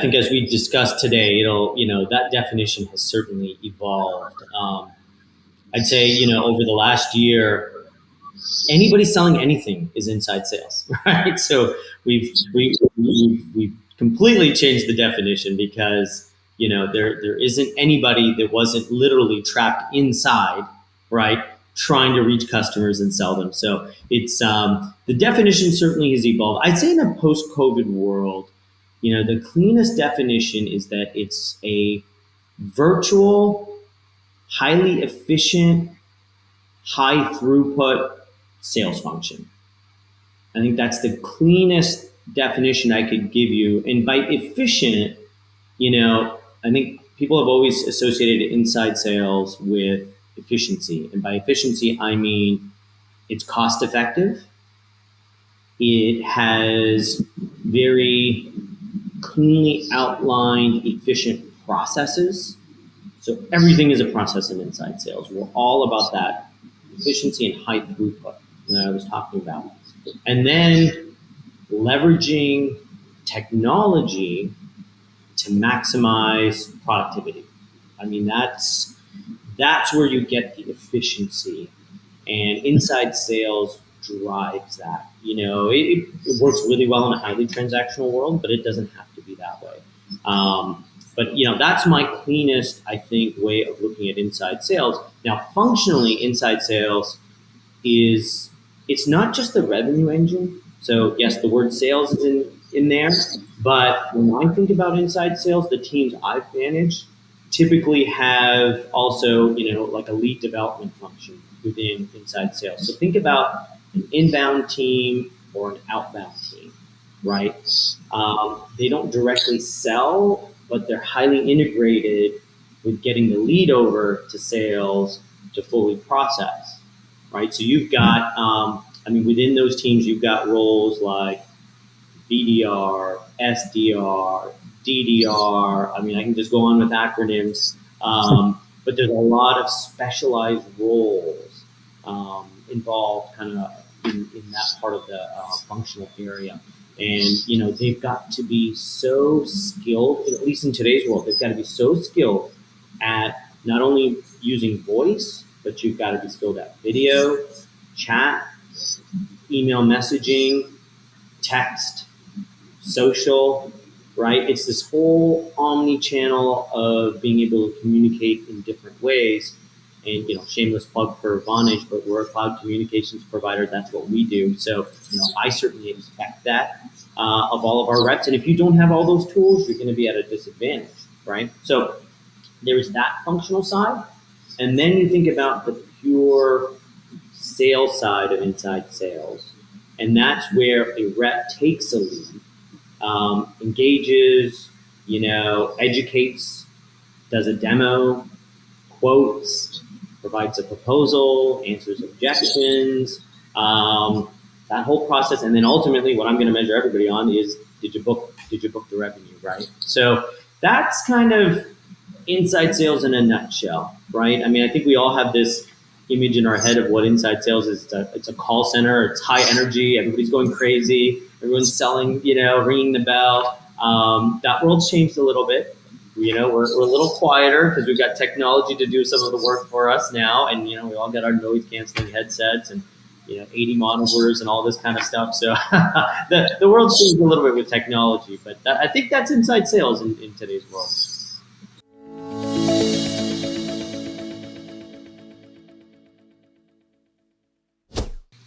think as we discussed today, that definition has certainly evolved. I'd say, over the last year, anybody selling anything is inside sales, right? So we've completely changed the definition because there isn't anybody that wasn't literally trapped inside, right, trying to reach customers and sell them. So it's the definition certainly has evolved. I'd say in a post-COVID world, the cleanest definition is that it's a virtual, highly efficient, high throughput sales function. I think that's the cleanest definition I could give you. And by efficient, I think people have always associated inside sales with efficiency. And by efficiency, I mean it's cost effective. It has very cleanly outlined, efficient processes. So everything is a process in inside sales. We're all about that efficiency and high throughput that I was talking about. And then leveraging technology to maximize productivity. I mean, that's where you get the efficiency, and inside sales drives that. It works really well in a highly transactional world, but it doesn't have to be that way. But that's my cleanest, I think, way of looking at inside sales. Now, functionally, inside sales it's not just the revenue engine. So yes, the word sales is in there, but when I think about inside sales, the teams I've managed typically have also, like a lead development function within inside sales. So think about an inbound team or an outbound team, right? They don't directly sell, but they're highly integrated with getting the lead over to sales to fully process, right? So you've got, within those teams, you've got roles like BDR, SDR, DDR. I can just go on with acronyms, but there's a lot of specialized roles involved kind of in that part of the functional area. And, they've got to be so skilled, at least in today's world, they've got to be so skilled at not only using voice, but you've got to be skilled at video, chat, email messaging, text, social, right? It's this whole omni-channel of being able to communicate in different ways. And, shameless plug for Vonage, but we're a cloud communications provider. That's what we do. So, I certainly expect that of all of our reps. And if you don't have all those tools, you're going to be at a disadvantage, right? So there's that functional side. And then you think about the pure sales side of inside sales. And that's where a rep takes a lead, engages, educates, does a demo, quotes, provides a proposal, answers objections, that whole process. And then ultimately what I'm going to measure everybody on is, did you book the revenue, right? So that's kind of inside sales in a nutshell, right? I think we all have this image in our head of what inside sales is. It's a call center. It's high energy. Everybody's going crazy. Everyone's selling, ringing the bell. That world's changed a little bit. We're a little quieter because we've got technology to do some of the work for us now. And, we all got our noise canceling headsets and, 80 monitors and all this kind of stuff. So the world's changed a little bit with technology, but I think that's inside sales in today's world.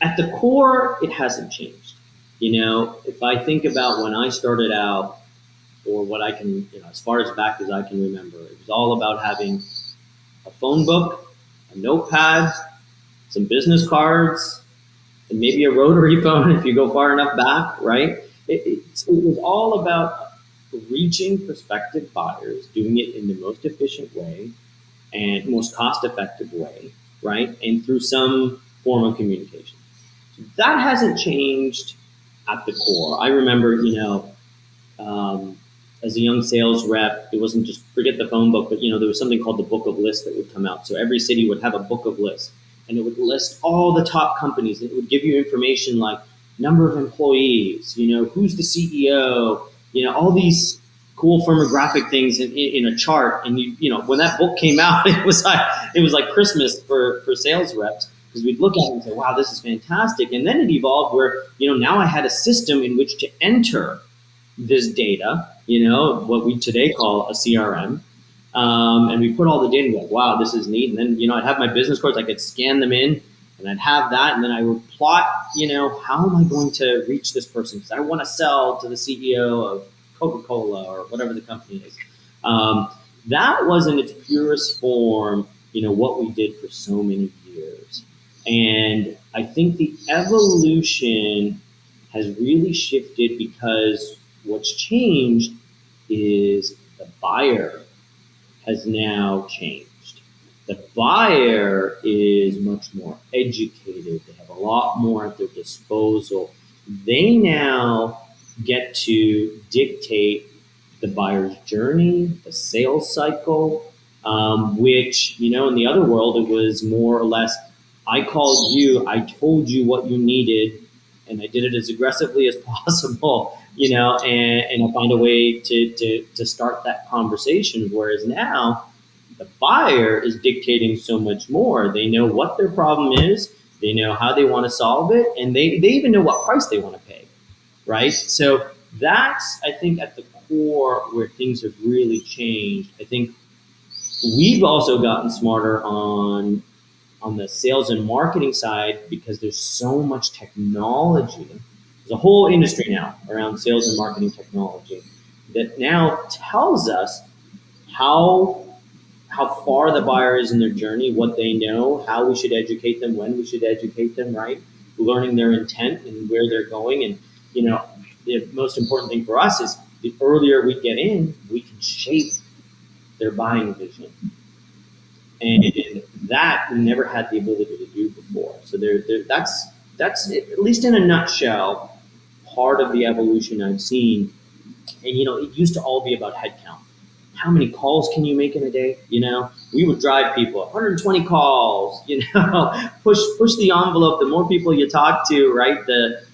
At the core, it hasn't changed. If I think about when I started out, or what I can, as far as back as I can remember, it was all about having a phone book, a notepad, some business cards, and maybe a rotary phone if you go far enough back, right? It was all about reaching prospective buyers, doing it in the most efficient way and most cost-effective way, right? And through some form of communication. So that hasn't changed at the core. I remember, as a young sales rep, it wasn't just forget the phone book, but there was something called the book of lists that would come out. So every city would have a book of lists, and it would list all the top companies. It would give you information like number of employees, who's the CEO, all these cool firmographic things in a chart. And when that book came out, it was like Christmas for sales reps, because we'd look at it and say, wow, this is fantastic. And then it evolved where, now I had a system in which to enter this data, what we today call a CRM. And we put all the data and go, wow, this is neat. And then, I'd have my business cards, I could scan them in, and I'd have that. And then I would plot, how am I going to reach this person? Because I want to sell to the CEO of Coca-Cola or whatever the company is. That was in its purest form, what we did for so many years. And I think the evolution has really shifted, because what's changed is the buyer has now changed. The buyer is much more educated. They have a lot more at their disposal. They now get to dictate the buyer's journey, the sales cycle, which, in the other world, it was more or less, I called you, I told you what you needed, and I did it as aggressively as possible, and I find a way to start that conversation. Whereas now, the buyer is dictating so much more. They know what their problem is, they know how they want to solve it, and they even know what price they want to pay, right? So that's, I think, at the core where things have really changed. I think we've also gotten smarter on the sales and marketing side, because there's so much technology. There's a whole industry now around sales and marketing technology that now tells us how far the buyer is in their journey, what they know, how we should educate them, when we should educate them, right? Learning their intent and where they're going. And, the most important thing for us is the earlier we get in, we can shape their buying vision. And that we never had the ability to do before. So that's at least in a nutshell, part of the evolution I've seen. And it used to all be about headcount. How many calls can you make in a day? We would drive people 120 calls. Push the envelope. The more people you talk to, right, the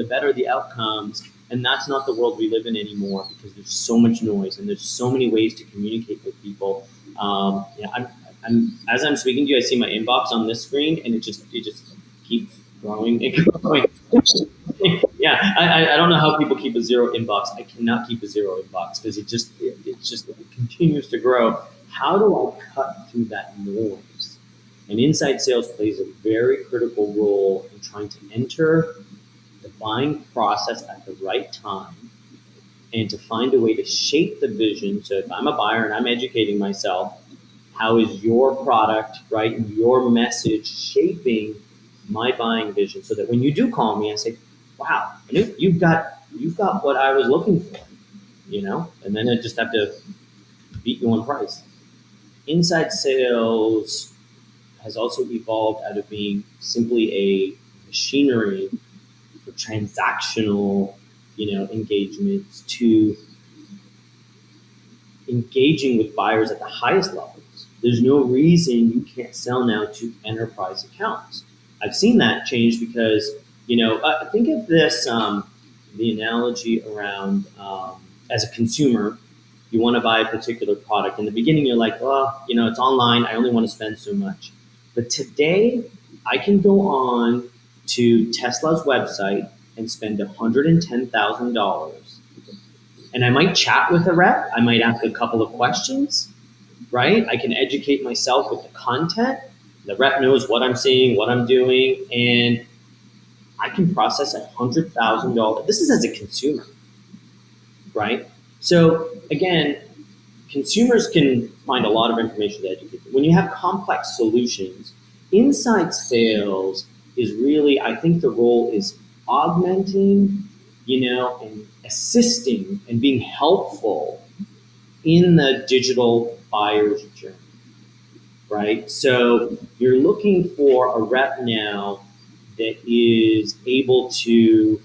better the outcomes. And that's not the world we live in anymore, because there's so much noise and there's so many ways to communicate with people. As I'm speaking to you, I see my inbox on this screen, and it just keeps growing and growing. Yeah, I don't know how people keep a zero inbox. I cannot keep a zero inbox, because it continues to grow. How do I cut through that noise? And inside sales plays a very critical role in trying to enter the buying process at the right time, and to find a way to shape the vision. So if I'm a buyer and I'm educating myself, how is your product, right, and your message shaping my buying vision, so that when you do call me, I say, wow, you've got what I was looking for, and then I just have to beat you on price. Inside sales has also evolved out of being simply a machinery for transactional, engagements, to engaging with buyers at the highest levels. There's no reason you can't sell now to enterprise accounts. I've seen that change because, think of this, the analogy around, as a consumer, you want to buy a particular product. In the beginning, you're like, well, it's online. I only want to spend so much. But today, I can go on to Tesla's website and spend $110,000. And I might chat with a rep. I might ask a couple of questions, right? I can educate myself with the content. The rep knows what I'm seeing, what I'm doing, and I can process $100,000. This is as a consumer, right? So again, consumers can find a lot of information to educate them. When you have complex solutions, inside sales is really, I think the role is augmenting, and assisting and being helpful in the digital buyer's journey, right? So you're looking for a rep now that is able to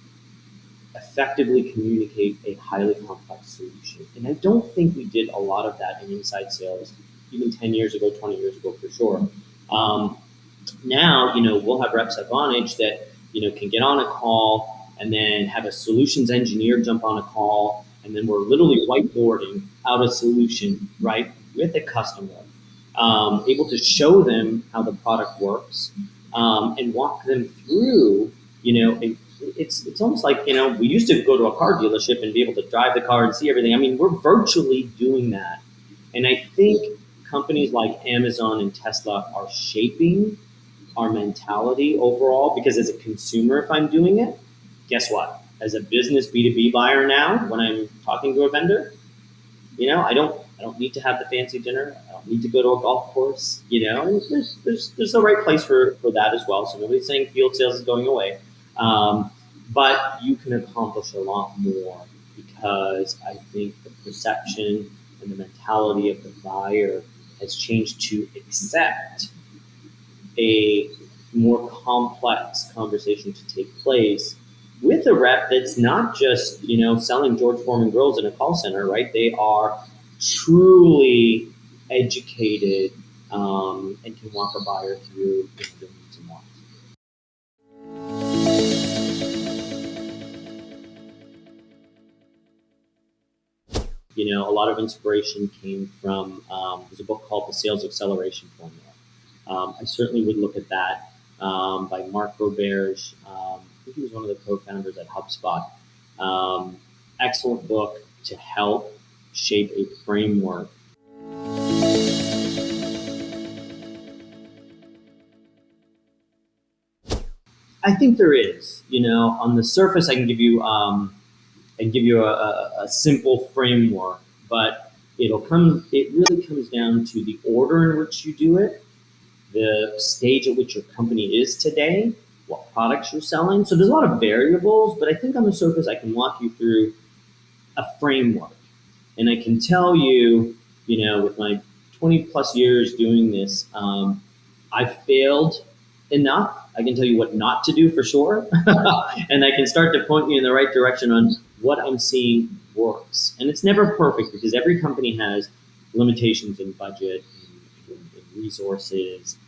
effectively communicate a highly complex solution. And I don't think we did a lot of that in inside sales, even 10 years ago, 20 years ago, for sure. Now, we'll have reps at Vonage that, can get on a call and then have a solutions engineer jump on a call and then we're literally whiteboarding out a solution, right, with a customer, able to show them how the product works, and walk them through, it's almost like, we used to go to a car dealership and be able to drive the car and see everything. I mean, we're virtually doing that. And I think companies like Amazon and Tesla are shaping our mentality overall, because as a consumer, if I'm doing it, guess what? As a business B2B buyer now, when I'm talking to a vendor, I don't need to have the fancy dinner. I don't need to go to a golf course. There's the right place for that as well. So nobody's saying field sales is going away. But you can accomplish a lot more, because I think the perception and the mentality of the buyer has changed to accept a more complex conversation to take place with a rep that's not just, selling George Foreman grills in a call center, right? They are truly educated, and can walk a buyer through their needs and wants. A lot of inspiration came from, there's a book called The Sales Acceleration Formula. I certainly would look at that, by Mark Roberge. I think he was one of the co-founders at HubSpot. Excellent book to help shape a framework. I think there is. On the surface, I can give you a simple framework, but it really comes down to the order in which you do it, the stage at which your company is today, what products you're selling. So there's a lot of variables, but I think on the surface, I can walk you through a framework. And I can tell you, with my 20 plus years doing this, I've failed enough. I can tell you what not to do for sure. And I can start to point you in the right direction on what I'm seeing works. And it's never perfect, because every company has limitations in budget and resources.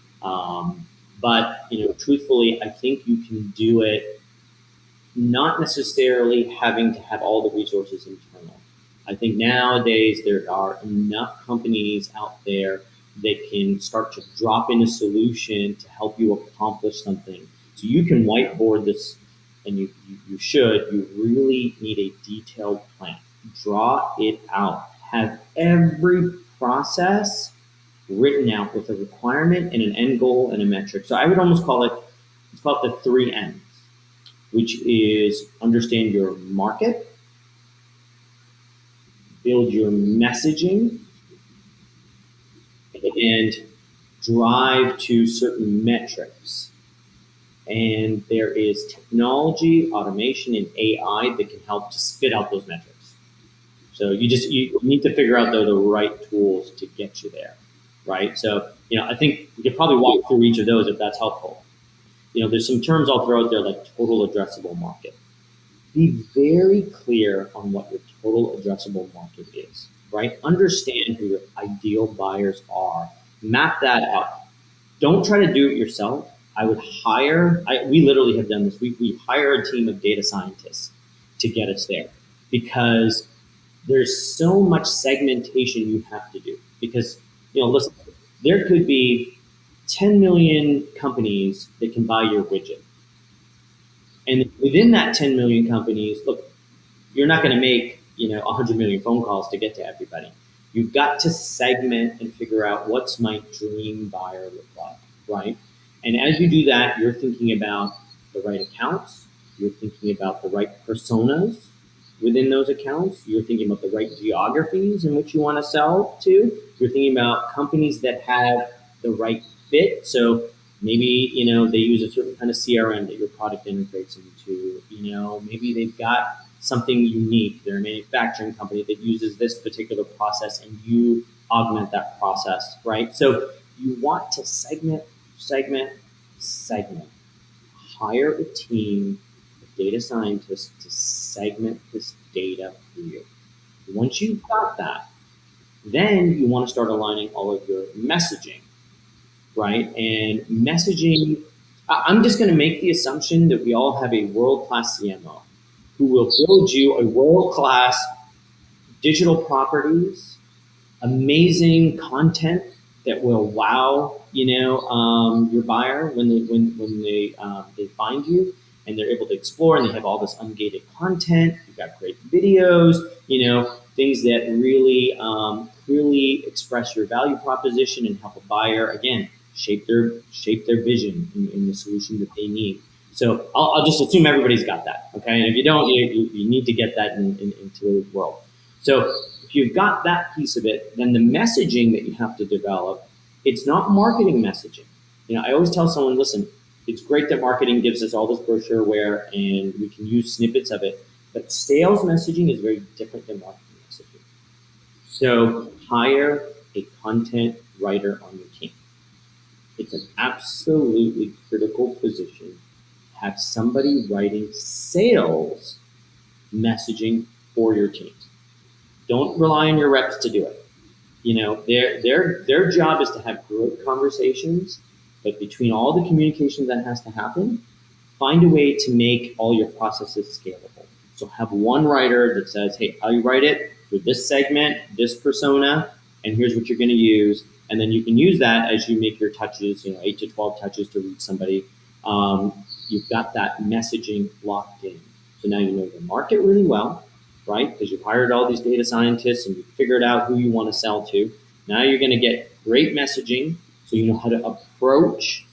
But truthfully, I think you can do it not necessarily having to have all the resources internal. I think nowadays there are enough companies out there that can start to drop in a solution to help you accomplish something. So you can whiteboard this, and you should. You really need a detailed plan. Draw it out. Have every process written out with a requirement and an end goal and a metric. So I would almost call it the 3 M's, which is understand your market, build your messaging, and drive to certain metrics. And there is technology, automation, and AI that can help to spit out those metrics. So you need to figure out the right tools to get you there, right? So I think we could probably walk through each of those if that's helpful. There's some terms I'll throw out there, like total addressable market. Be very clear on what your total addressable market is, right? Understand who your ideal buyers are. Map that out. Don't try to do it yourself. I would we literally have done this. We hire a team of data scientists to get us there, because there's so much segmentation you have to do. Because, listen, there could be 10 million companies that can buy your widget. And within that 10 million companies, look, you're not going to make 100 million phone calls to get to everybody. You've got to segment and figure out what's my dream buyer look like, right? And as you do that, you're thinking about the right accounts. You're thinking about the right personas within those accounts. You're thinking about the right geographies in which you want to sell to. You're thinking about companies that have the right fit. So maybe, they use a certain kind of CRM that your product integrates into. Maybe they've got something unique. They're a manufacturing company that uses this particular process, and you augment that process, right? So you want to segment. Hire a team of data scientists to segment this data for you. Once you've got that, then you want to start aligning all of your messaging, right? And messaging, I'm just going to make the assumption that we all have a world-class CMO who will build you a world-class digital properties, amazing content that will wow, your buyer when they find you and they're able to explore, and they have all this ungated content. You've got great videos, things that really express your value proposition and help a buyer again shape their vision in the solution that they need. So I'll just assume everybody's got that, okay? And if you don't, you need to get that into the world. So if you've got that piece of it, then the messaging that you have to develop, it's not marketing messaging. I always tell someone, listen, it's great that marketing gives us all this brochureware and we can use snippets of it, but sales messaging is very different than marketing messaging. So hire a content writer on your team. It's an absolutely critical position. Have somebody writing sales messaging for your teams. Don't rely on your reps to do it. Their job is to have great conversations, but between all the communication that has to happen, find a way to make all your processes scalable. So have one writer that says, hey, I'll write it for this segment, this persona, and here's what you're going to use. And then you can use that as you make your touches, 8 to 12 touches to reach somebody. You've got that messaging locked in. So now you know the market really well, right? Because you've hired all these data scientists and you've figured out who you want to sell to. Now you're going to get great messaging, so you know how to approach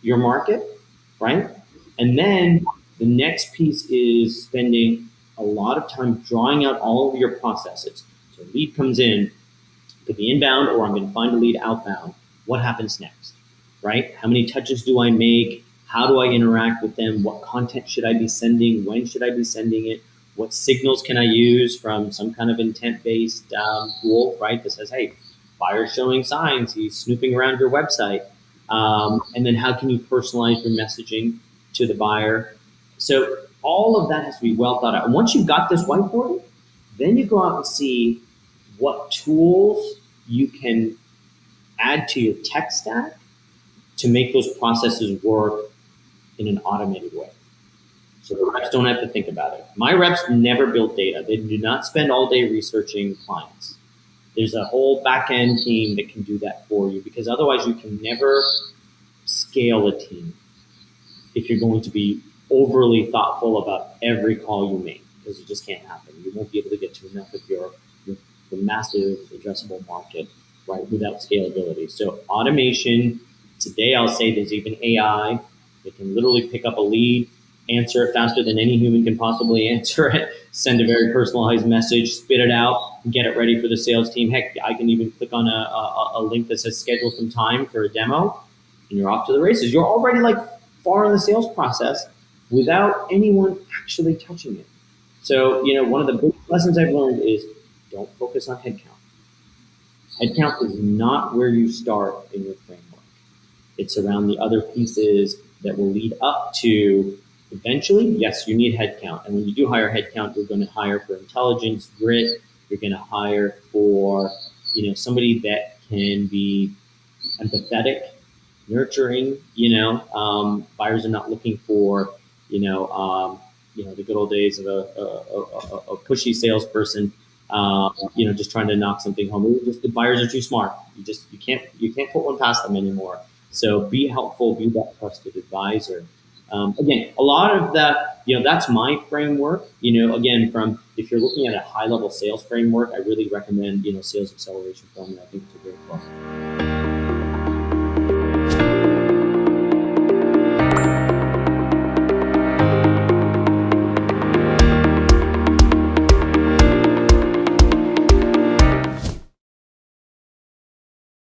your market, right? And then the next piece is spending a lot of time drawing out all of your processes. So lead comes in, it could be inbound, or I'm going to find a lead outbound. What happens next, right? How many touches do I make? How do I interact with them? What content should I be sending? When should I be sending it? What signals can I use from some kind of intent-based tool, right? That says, hey, buyer's showing signs, he's snooping around your website. And then how can you personalize your messaging to the buyer? So all of that has to be well thought out. And once you've got this whiteboarded, then you go out and see what tools you can add to your tech stack to make those processes work in an automated way. So the reps don't have to think about it. My reps never build data. They do not spend all day researching clients. There's a whole back-end team that can do that for you, because otherwise you can never scale a team if you're going to be overly thoughtful about every call you make, because it just can't happen. You won't be able to get to enough of your massive addressable market, right, without scalability. So automation, today I'll say there's even AI. They can literally pick up a lead, answer it faster than any human can possibly answer it, send a very personalized message, spit it out, and get it ready for the sales team. Heck, I can even click on a link that says schedule some time for a demo, and you're off to the races. You're already like far in the sales process without anyone actually touching it. So, one of the big lessons I've learned is don't focus on headcount. Headcount is not where you start in your framework. It's around the other pieces that will lead up to eventually, yes, you need headcount. And when you do hire headcount, you're going to hire for intelligence, grit. You're going to hire for, somebody that can be empathetic, nurturing. Buyers are not looking for, the good old days of a pushy salesperson, just trying to knock something home. The buyers are too smart. You can't put one past them anymore. So be helpful, be that trusted advisor. Again, a lot of that, that's my framework. Again, if you're looking at a high level sales framework, I really recommend, Sales Acceleration Formula. I think it's a great book.